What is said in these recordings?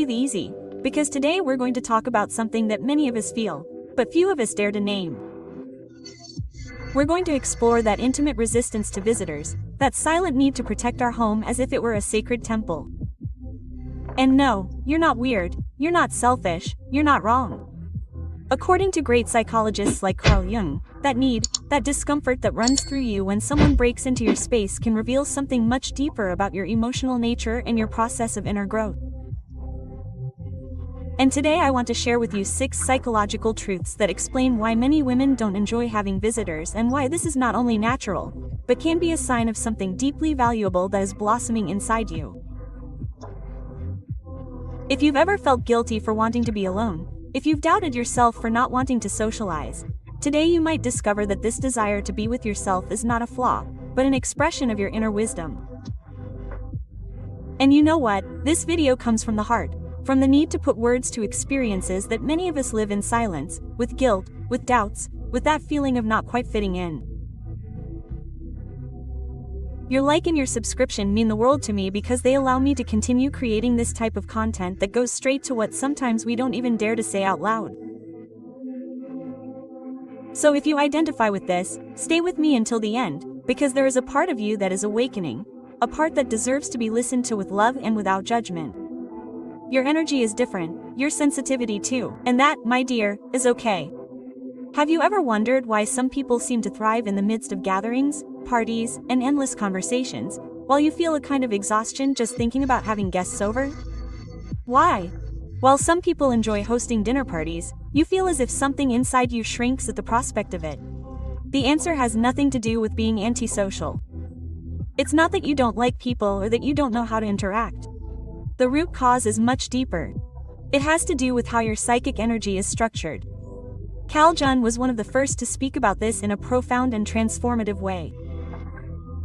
breathe easy, because today we're going to talk about something that many of us feel, but few of us dare to name. We're going to explore that intimate resistance to visitors, that silent need to protect our home as if it were a sacred temple. And no, you're not weird, you're not selfish, you're not wrong. According to great psychologists like Carl Jung, that need, that discomfort that runs through you when someone breaks into your space can reveal something much deeper about your emotional nature and your process of inner growth. And today I want to share with you 6 psychological truths that explain why many women don't enjoy having visitors and why this is not only natural, but can be a sign of something deeply valuable that is blossoming inside you. If you've ever felt guilty for wanting to be alone, if you've doubted yourself for not wanting to socialize, today you might discover that this desire to be with yourself is not a flaw, but an expression of your inner wisdom. And you know what? This video comes from the heart, from the need to put words to experiences that many of us live in silence, with guilt, with doubts, with that feeling of not quite fitting in. Your like and your subscription mean the world to me because they allow me to continue creating this type of content that goes straight to what sometimes we don't even dare to say out loud. So if you identify with this, stay with me until the end, because there is a part of you that is awakening, a part that deserves to be listened to with love and without judgment. Your energy is different, your sensitivity too, and that, my dear, is okay. Have you ever wondered why some people seem to thrive in the midst of gatherings, parties, and endless conversations, while you feel a kind of exhaustion just thinking about having guests over? Why? While some people enjoy hosting dinner parties, you feel as if something inside you shrinks at the prospect of it. The answer has nothing to do with being antisocial. It's not that you don't like people or that you don't know how to interact. The root cause is much deeper. It has to do with how your psychic energy is structured. Carl Jung was one of the first to speak about this in a profound and transformative way.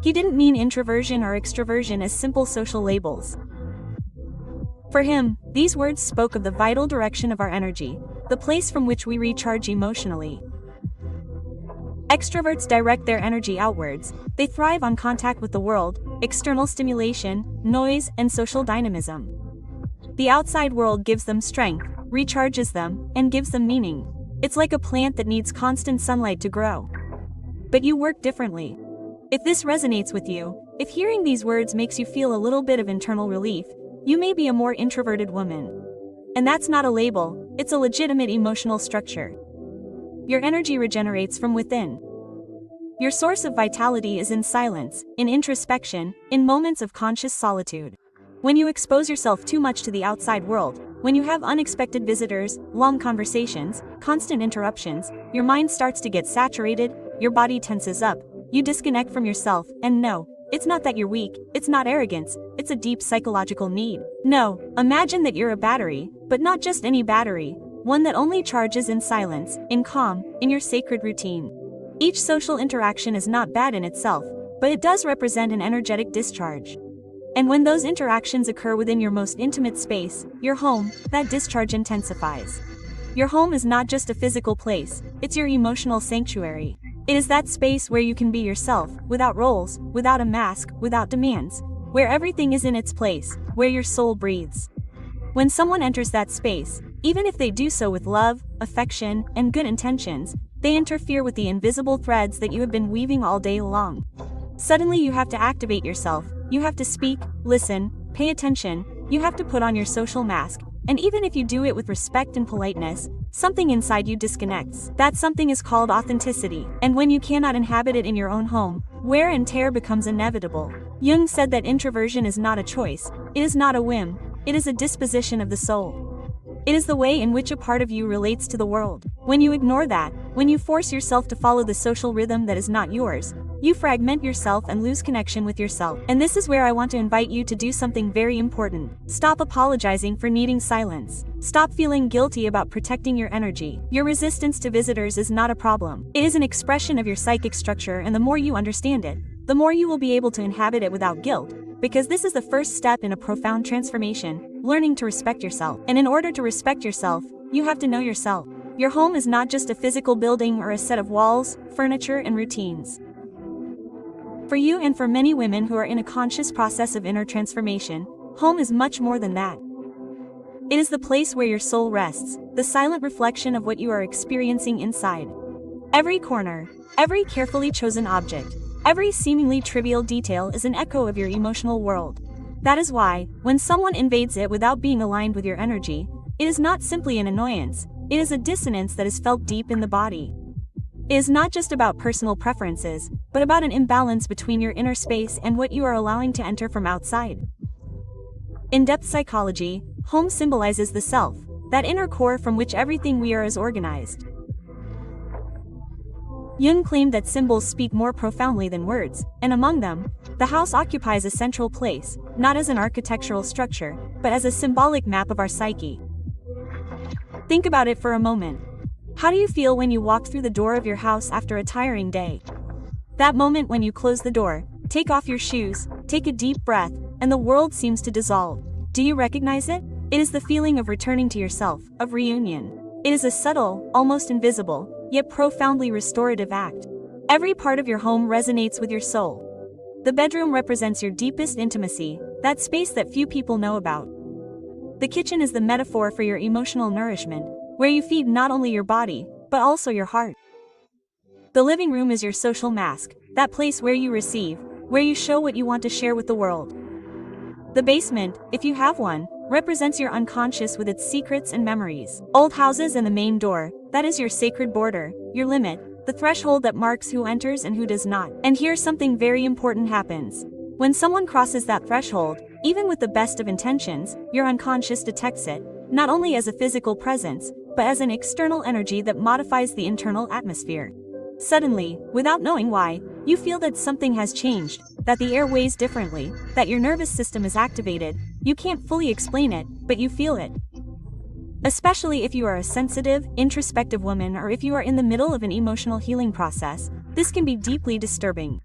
He didn't mean introversion or extroversion as simple social labels. For him, these words spoke of the vital direction of our energy, the place from which we recharge emotionally. Extroverts direct their energy outwards, they thrive on contact with the world, external stimulation, noise, and social dynamism. The outside world gives them strength, recharges them, and gives them meaning. It's like a plant that needs constant sunlight to grow. But you work differently. If this resonates with you, if hearing these words makes you feel a little bit of internal relief, you may be a more introverted woman. And that's not a label, it's a legitimate emotional structure. Your energy regenerates from within. Your source of vitality is in silence, in introspection, in moments of conscious solitude. When you expose yourself too much to the outside world, when you have unexpected visitors, long conversations, constant interruptions, your mind starts to get saturated, your body tenses up, you disconnect from yourself, and no, it's not that you're weak, it's not arrogance, it's a deep psychological need. No, imagine that you're a battery, but not just any battery, one that only charges in silence, in calm, in your sacred routine. Each social interaction is not bad in itself, but it does represent an energetic discharge. And when those interactions occur within your most intimate space, your home, that discharge intensifies. Your home is not just a physical place, it's your emotional sanctuary. It is that space where you can be yourself, without roles, without a mask, without demands, where everything is in its place, where your soul breathes. When someone enters that space, even if they do so with love, affection, and good intentions, they interfere with the invisible threads that you have been weaving all day long. Suddenly you have to activate yourself, you have to speak, listen, pay attention, you have to put on your social mask, and even if you do it with respect and politeness, something inside you disconnects. That something is called authenticity, and when you cannot inhabit it in your own home, wear and tear becomes inevitable. Jung said that introversion is not a choice, it is not a whim, it is a disposition of the soul. It is the way in which a part of you relates to the world. When you ignore that, when you force yourself to follow the social rhythm that is not yours, you fragment yourself and lose connection with yourself. And this is where I want to invite you to do something very important. Stop apologizing for needing silence. Stop feeling guilty about protecting your energy. Your resistance to visitors is not a problem. It is an expression of your psychic structure, and the more you understand it, the more you will be able to inhabit it without guilt. Because this is the first step in a profound transformation, learning to respect yourself. And in order to respect yourself, you have to know yourself. Your home is not just a physical building or a set of walls, furniture, and routines. For you and for many women who are in a conscious process of inner transformation, home is much more than that. It is the place where your soul rests, the silent reflection of what you are experiencing inside. Every corner, every carefully chosen object, every seemingly trivial detail is an echo of your emotional world. That is why, when someone invades it without being aligned with your energy, it is not simply an annoyance, it is a dissonance that is felt deep in the body. It is not just about personal preferences, but about an imbalance between your inner space and what you are allowing to enter from outside. In depth psychology, home symbolizes the self, that inner core from which everything we are is organized. Jung claimed that symbols speak more profoundly than words, and among them, the house occupies a central place, not as an architectural structure, but as a symbolic map of our psyche. Think about it for a moment. How do you feel when you walk through the door of your house after a tiring day? That moment when you close the door, take off your shoes, take a deep breath, and the world seems to dissolve. Do you recognize it? It is the feeling of returning to yourself, of reunion. It is a subtle, almost invisible, yet profoundly restorative act. Every part of your home resonates with your soul. The bedroom represents your deepest intimacy, that space that few people know about. The kitchen is the metaphor for your emotional nourishment, where you feed not only your body, but also your heart. The living room is your social mask, that place where you receive, where you show what you want to share with the world. The basement, if you have one, represents your unconscious with its secrets and memories. Old houses and the main door, that is your sacred border, your limit, the threshold that marks who enters and who does not. And here something very important happens. When someone crosses that threshold, even with the best of intentions, your unconscious detects it, not only as a physical presence, but as an external energy that modifies the internal atmosphere. Suddenly, without knowing why, you feel that something has changed, that the air weighs differently, that your nervous system is activated. You can't fully explain it, but you feel it. Especially if you are a sensitive, introspective woman or if you are in the middle of an emotional healing process, this can be deeply disturbing.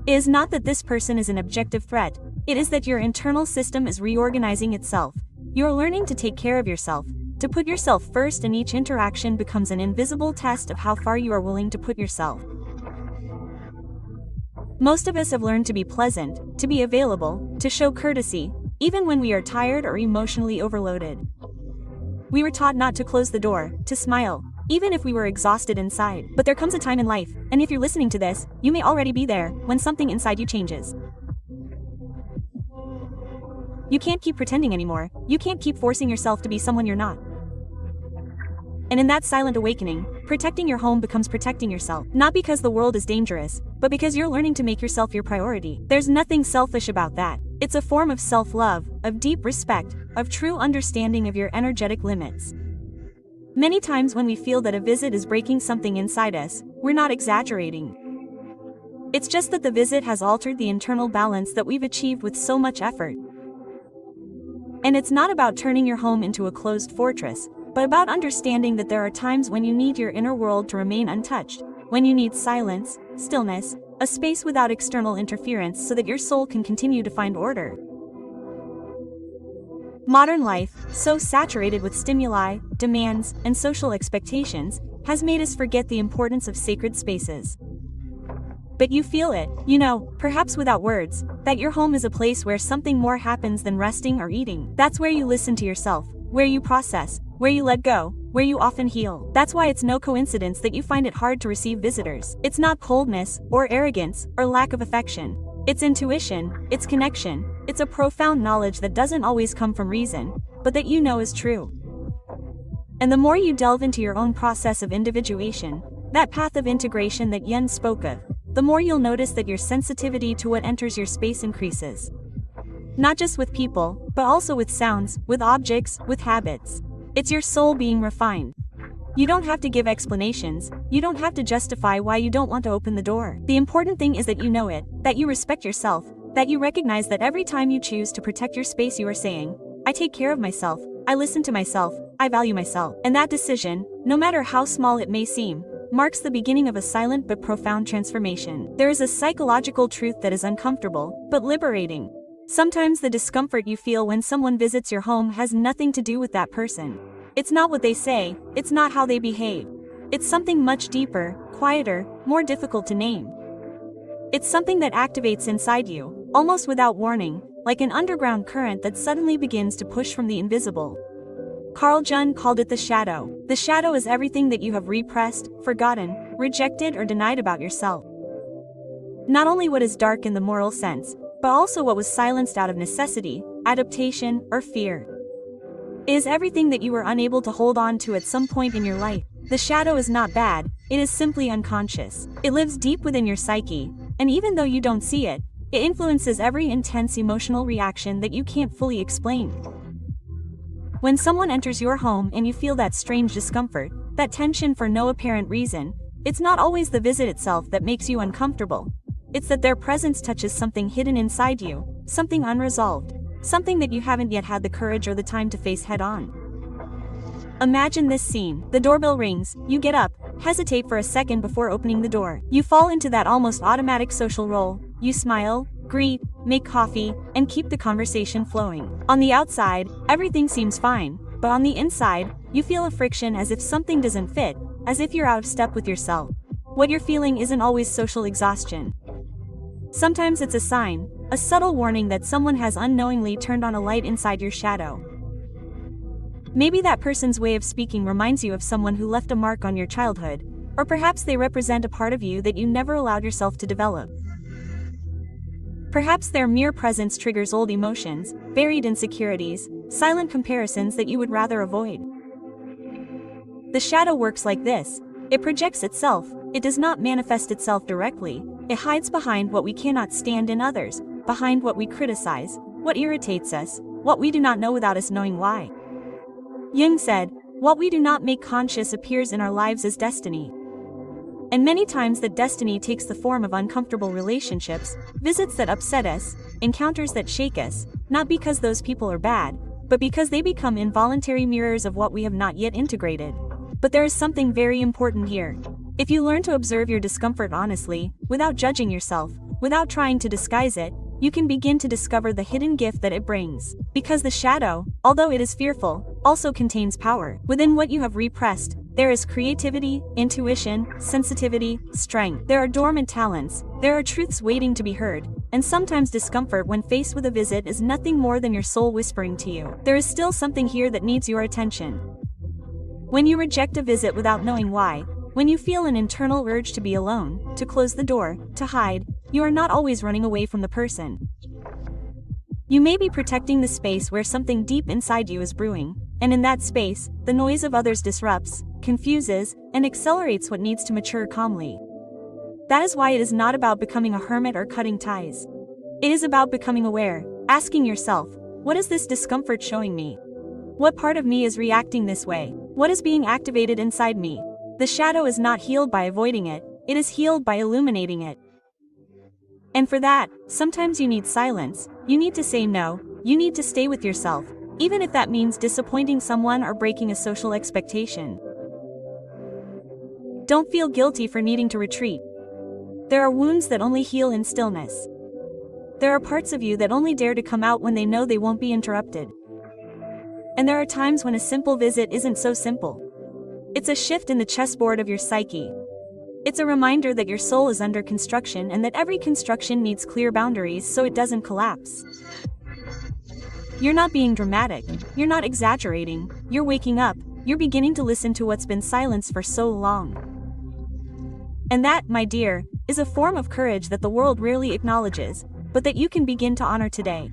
It is not that this person is an objective threat, it is that your internal system is reorganizing itself. You are learning to take care of yourself, to put yourself first, and each interaction becomes an invisible test of how far you are willing to put yourself. Most of us have learned to be pleasant, to be available, to show courtesy, even when we are tired or emotionally overloaded. We were taught not to close the door, to smile, even if we were exhausted inside. But there comes a time in life, and if you're listening to this, you may already be there, when something inside you changes. You can't keep pretending anymore, you can't keep forcing yourself to be someone you're not. And in that silent awakening, protecting your home becomes protecting yourself. Not because the world is dangerous, but because you're learning to make yourself your priority. There's nothing selfish about that. It's a form of self-love, of deep respect, of true understanding of your energetic limits. Many times when we feel that a visit is breaking something inside us, we're not exaggerating. It's just that the visit has altered the internal balance that we've achieved with so much effort. And it's not about turning your home into a closed fortress, but about understanding that there are times when you need your inner world to remain untouched, when you need silence, stillness, a space without external interference so that your soul can continue to find order. Modern life, so saturated with stimuli, demands, and social expectations, has made us forget the importance of sacred spaces. But you feel it, you know, perhaps without words, that your home is a place where something more happens than resting or eating. That's where you listen to yourself, where you process, where you let go, where you often heal. That's why it's no coincidence that you find it hard to receive visitors. It's not coldness, or arrogance, or lack of affection. It's intuition, it's connection, it's a profound knowledge that doesn't always come from reason, but that you know is true. And the more you delve into your own process of individuation, that path of integration that Jung spoke of, the more you'll notice that your sensitivity to what enters your space increases. Not just with people, but also with sounds, with objects, with habits. It's your soul being refined. You don't have to give explanations, you don't have to justify why you don't want to open the door. The important thing is that you know it, that you respect yourself, that you recognize that every time you choose to protect your space you are saying, I take care of myself, I listen to myself, I value myself. And that decision, no matter how small it may seem, marks the beginning of a silent but profound transformation. There is a psychological truth that is uncomfortable, but liberating. Sometimes the discomfort you feel when someone visits your home has nothing to do with that person. It's not what they say, it's not how they behave. It's something much deeper, quieter, more difficult to name. It's something that activates inside you, almost without warning, like an underground current that suddenly begins to push from the invisible. Carl Jung called it the shadow. The shadow is everything that you have repressed, forgotten, rejected, or denied about yourself. Not only what is dark in the moral sense, but also what was silenced out of necessity, adaptation, or fear. It is everything that you were unable to hold on to at some point in your life. The shadow is not bad, it is simply unconscious. It lives deep within your psyche, and even though you don't see it, it influences every intense emotional reaction that you can't fully explain. When someone enters your home and you feel that strange discomfort, that tension for no apparent reason, it's not always the visit itself that makes you uncomfortable. It's that their presence touches something hidden inside you, something unresolved, something that you haven't yet had the courage or the time to face head-on. Imagine this scene. The doorbell rings, you get up, hesitate for a second before opening the door. You fall into that almost automatic social role. You smile, greet, make coffee, and keep the conversation flowing. On the outside, everything seems fine, but on the inside, you feel a friction as if something doesn't fit, as if you're out of step with yourself. What you're feeling isn't always social exhaustion. Sometimes it's a sign, a subtle warning that someone has unknowingly turned on a light inside your shadow. Maybe that person's way of speaking reminds you of someone who left a mark on your childhood, or perhaps they represent a part of you that you never allowed yourself to develop. Perhaps their mere presence triggers old emotions, buried insecurities, silent comparisons that you would rather avoid. The shadow works like this. It projects itself. It does not manifest itself directly. It hides behind what we cannot stand in others, behind what we criticize, what irritates us, what we do not know without us knowing why. Jung said, "What we do not make conscious appears in our lives as destiny." And many times that destiny takes the form of uncomfortable relationships, visits that upset us, encounters that shake us, not because those people are bad, but because they become involuntary mirrors of what we have not yet integrated. But there is something very important here. If you learn to observe your discomfort honestly, without judging yourself, without trying to disguise it, you can begin to discover the hidden gift that it brings. Because the shadow, although it is fearful, also contains power. Within what you have repressed, there is creativity, intuition, sensitivity, strength. There are dormant talents, there are truths waiting to be heard, and sometimes discomfort when faced with a visit is nothing more than your soul whispering to you, "There is still something here that needs your attention." When you reject a visit without knowing why, when you feel an internal urge to be alone, to close the door, to hide, you are not always running away from the person. You may be protecting the space where something deep inside you is brewing, and in that space, the noise of others disrupts, confuses, and accelerates what needs to mature calmly. That is why it is not about becoming a hermit or cutting ties. It is about becoming aware, asking yourself, what is this discomfort showing me? What part of me is reacting this way? What is being activated inside me? The shadow is not healed by avoiding it, it is healed by illuminating it. And for that, sometimes you need silence, you need to say no, you need to stay with yourself, even if that means disappointing someone or breaking a social expectation. Don't feel guilty for needing to retreat. There are wounds that only heal in stillness. There are parts of you that only dare to come out when they know they won't be interrupted. And there are times when a simple visit isn't so simple. It's a shift in the chessboard of your psyche. It's a reminder that your soul is under construction and that every construction needs clear boundaries so it doesn't collapse. You're not being dramatic, you're not exaggerating, you're waking up, you're beginning to listen to what's been silenced for so long. And that, my dear, is a form of courage that the world rarely acknowledges, but that you can begin to honor today.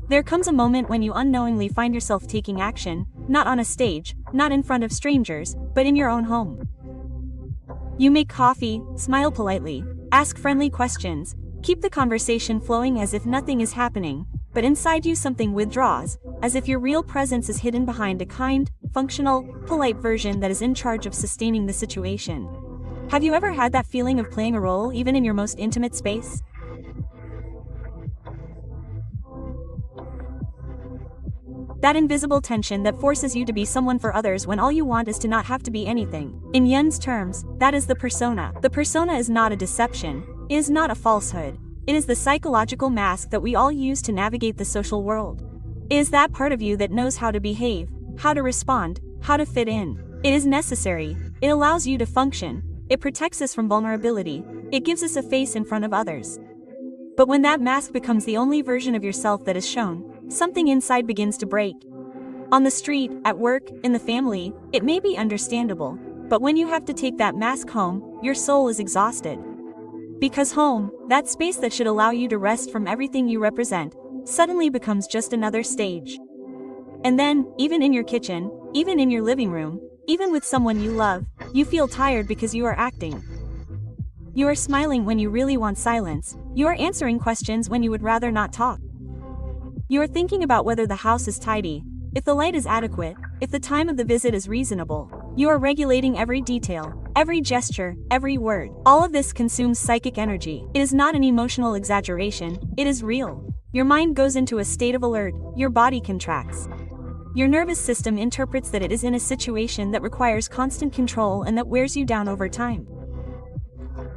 There comes a moment when you unknowingly find yourself taking action, not on a stage, not in front of strangers, but in your own home. You make coffee, smile politely, ask friendly questions, keep the conversation flowing as if nothing is happening, but inside you something withdraws, as if your real presence is hidden behind a kind, functional, polite version that is in charge of sustaining the situation. Have you ever had that feeling of playing a role even in your most intimate space? That invisible tension that forces you to be someone for others when all you want is to not have to be anything. In Jung's terms, that is the persona. The persona is not a deception, it is not a falsehood. It is the psychological mask that we all use to navigate the social world. It is that part of you that knows how to behave, how to respond, how to fit in. It is necessary, it allows you to function, it protects us from vulnerability, it gives us a face in front of others. But when that mask becomes the only version of yourself that is shown, something inside begins to break. On the street, at work, in the family, it may be understandable, but when you have to take that mask home, your soul is exhausted. Because home, that space that should allow you to rest from everything you represent, suddenly becomes just another stage. And then, even in your kitchen, even in your living room, even with someone you love, you feel tired because you are acting. You are smiling when you really want silence. You are answering questions when you would rather not talk. You are thinking about whether the house is tidy, if the light is adequate, if the time of the visit is reasonable. You are regulating every detail, every gesture, every word. All of this consumes psychic energy. It is not an emotional exaggeration, it is real. Your mind goes into a state of alert, your body contracts. Your nervous system interprets that it is in a situation that requires constant control and that wears you down over time.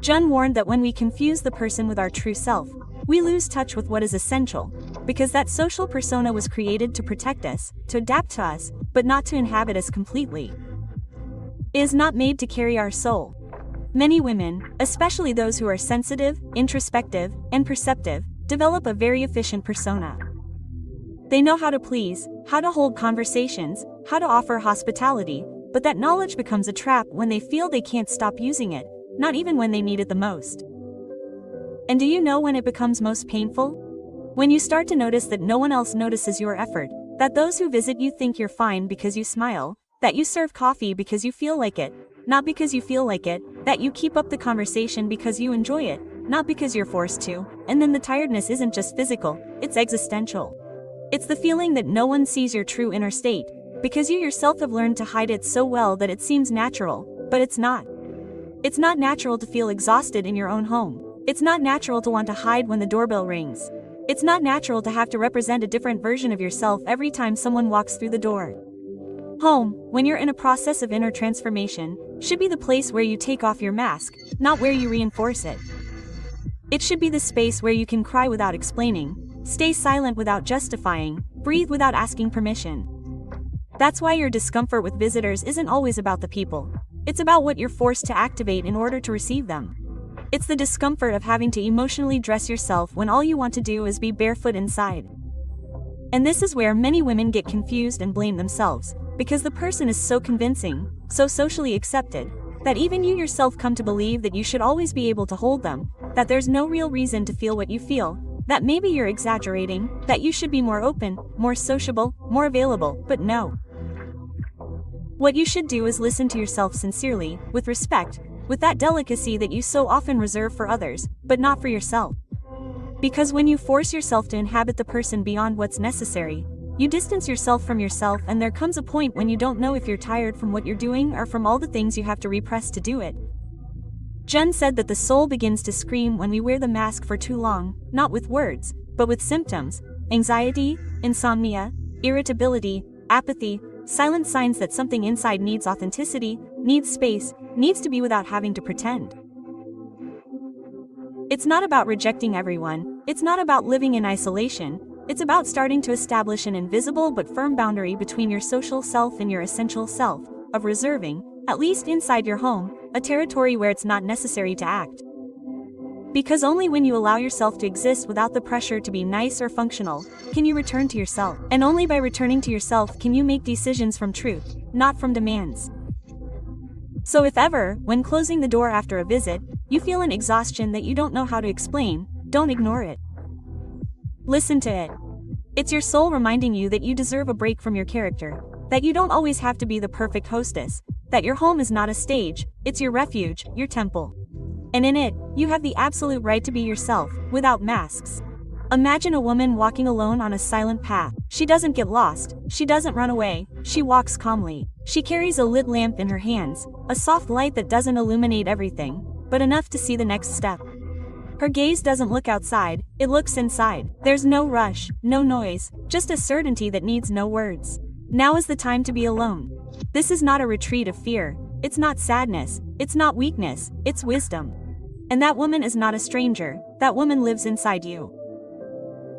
Jung warned that when we confuse the person with our true self, we lose touch with what is essential, because that social persona was created to protect us, to adapt to us, but not to inhabit us completely. It is not made to carry our soul. Many women, especially those who are sensitive, introspective, and perceptive, develop a very efficient persona. They know how to please, how to hold conversations, how to offer hospitality, but that knowledge becomes a trap when they feel they can't stop using it, not even when they need it the most. And do you know when it becomes most painful? When you start to notice that no one else notices your effort, that those who visit you think you're fine because you smile, that you serve coffee because you feel like it, not because you feel like it, that you keep up the conversation because you enjoy it, not because you're forced to, and then the tiredness isn't just physical, it's existential. It's the feeling that no one sees your true inner state, because you yourself have learned to hide it so well that it seems natural, but it's not. It's not natural to feel exhausted in your own home. It's not natural to want to hide when the doorbell rings. It's not natural to have to represent a different version of yourself every time someone walks through the door. Home, when you're in a process of inner transformation, should be the place where you take off your mask, not where you reinforce it. It should be the space where you can cry without explaining, stay silent without justifying, breathe without asking permission. That's why your discomfort with visitors isn't always about the people. It's about what you're forced to activate in order to receive them. It's the discomfort of having to emotionally dress yourself when all you want to do is be barefoot inside. And this is where many women get confused and blame themselves, because the person is so convincing, so socially accepted, that even you yourself come to believe that you should always be able to hold them, that there's no real reason to feel what you feel, that maybe you're exaggerating, that you should be more open, more sociable, more available, but no. What you should do is listen to yourself sincerely, with respect, with that delicacy that you so often reserve for others, but not for yourself. Because when you force yourself to inhabit the person beyond what's necessary, you distance yourself from yourself, and there comes a point when you don't know if you're tired from what you're doing or from all the things you have to repress to do it. Jung said that the soul begins to scream when we wear the mask for too long, not with words, but with symptoms: anxiety, insomnia, irritability, apathy, silent signs that something inside needs authenticity, needs space, needs to be without having to pretend. It's not about rejecting everyone, it's not about living in isolation, it's about starting to establish an invisible but firm boundary between your social self and your essential self, of reserving, at least inside your home, a territory where it's not necessary to act. Because only when you allow yourself to exist without the pressure to be nice or functional, can you return to yourself. And only by returning to yourself can you make decisions from truth, not from demands. So if ever, when closing the door after a visit, you feel an exhaustion that you don't know how to explain, don't ignore it. Listen to it. It's your soul reminding you that you deserve a break from your character, that you don't always have to be the perfect hostess, that your home is not a stage, it's your refuge, your temple. And in it, you have the absolute right to be yourself, without masks. Imagine a woman walking alone on a silent path. She doesn't get lost, she doesn't run away, she walks calmly. She carries a lit lamp in her hands, a soft light that doesn't illuminate everything, but enough to see the next step. Her gaze doesn't look outside, it looks inside. There's no rush, no noise, just a certainty that needs no words. Now is the time to be alone. This is not a retreat of fear, it's not sadness, it's not weakness, it's wisdom. And that woman is not a stranger, that woman lives inside you.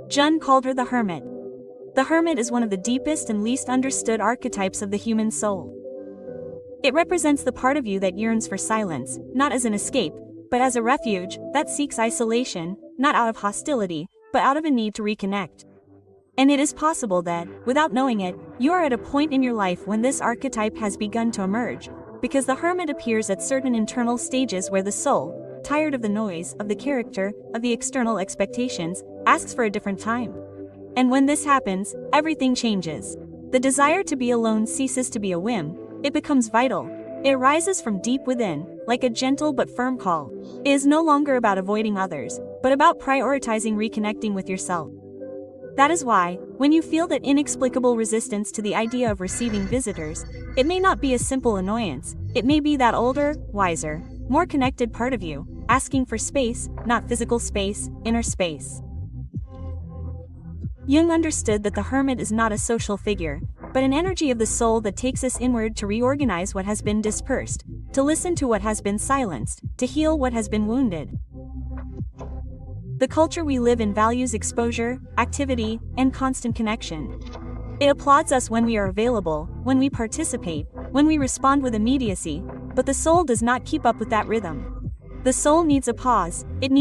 Jung called her the hermit. The hermit is one of the deepest and least understood archetypes of the human soul. It represents the part of you that yearns for silence, not as an escape, but as a refuge, that seeks isolation, not out of hostility, but out of a need to reconnect. And it is possible that, without knowing it, you are at a point in your life when this archetype has begun to emerge, because the hermit appears at certain internal stages where the soul, tired of the noise, of the character, of the external expectations, asks for a different time. And when this happens, everything changes. The desire to be alone ceases to be a whim, it becomes vital. It rises from deep within, like a gentle but firm call. It is no longer about avoiding others, but about prioritizing reconnecting with yourself. That is why, when you feel that inexplicable resistance to the idea of receiving visitors, it may not be a simple annoyance, it may be that older, wiser, more connected part of you, asking for space, not physical space, inner space. Jung understood that the hermit is not a social figure, but an energy of the soul that takes us inward to reorganize what has been dispersed, to listen to what has been silenced, to heal what has been wounded. The culture we live in values exposure, activity, and constant connection. It applauds us when we are available, when we participate, when we respond with immediacy, but the soul does not keep up with that rhythm. The soul needs a pause, it needs